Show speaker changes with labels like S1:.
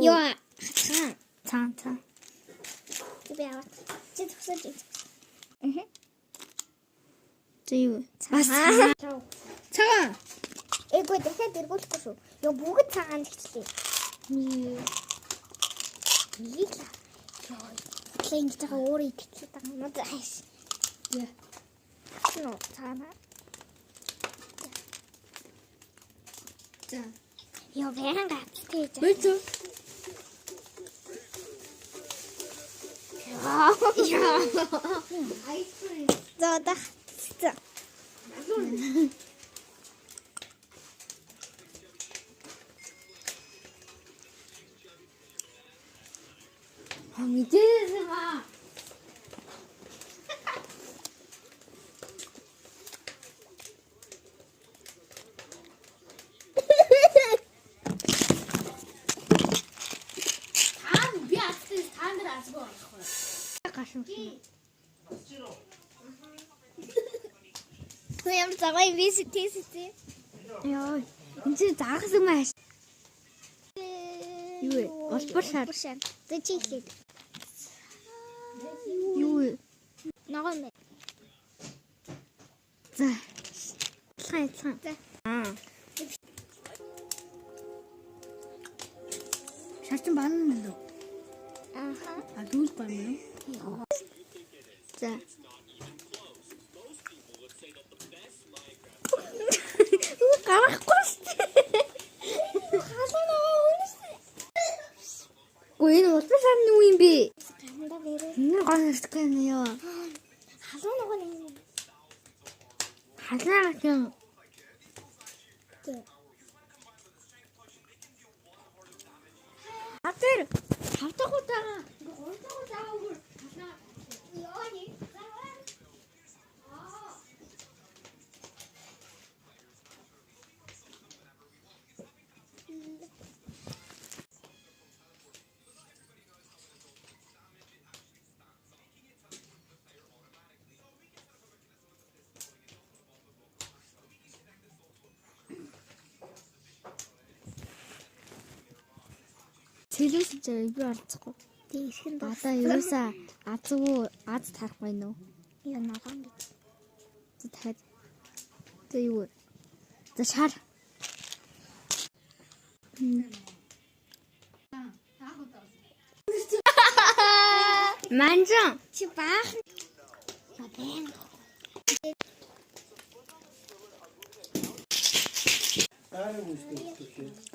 S1: Яа.
S2: Цаан.
S1: Би аваад. Чи төгсөж ий.
S2: Зөө.
S1: Бас
S2: Цагаан.
S1: Эгүй дахиад эргүүлэхгүй шүү. Яа бүгд цагаан гэчлээ. Нийлээ. Яа. Клинч тага өөрөө итгэж байгаа юм даа.
S2: Яа.
S1: Нөө цагаан.
S2: За.
S1: Яа вэрэн гат тийж.
S2: Бэлтөө.
S1: Яа.
S2: Айскрим.
S1: За.
S2: Мэдээсээ. Би атсан тандэр асгүй байхгүй.
S1: Гашин. Ямар цагаан виси тестэй.
S2: Яа. Энд чинь заагсан маш. Юу вэ? Улбар шар.
S1: Тэ чи хийх.
S2: Юу вэ?
S1: Ногоон бэ.
S2: За. Цаан. Шатсан баан нь лөө.
S1: Аха.
S2: А дүүл баан нь. За.
S1: Гарахгүй шүү. Халуун өөс.
S2: Гүй энэ улбар шар нь юу юм бэ?
S1: Ганда нэрээ.
S2: Энэ гонстой юм яа.
S1: Халуун ногоон юм.
S2: Халаа гэх юм. Атэр хавтах удаа. Гонцоо удаа өөр. Халаа.
S1: Яа ни.
S2: Цэлээс би орцохгүй.
S1: Тийхэн
S2: Одоо юусаа азгүй аз тарах байна уу?
S1: яа ногоон гэж.
S2: За таад. За юу вэ? За шар. Манжан.
S1: Чи баах. За бэн.
S3: Ай, мөстэй.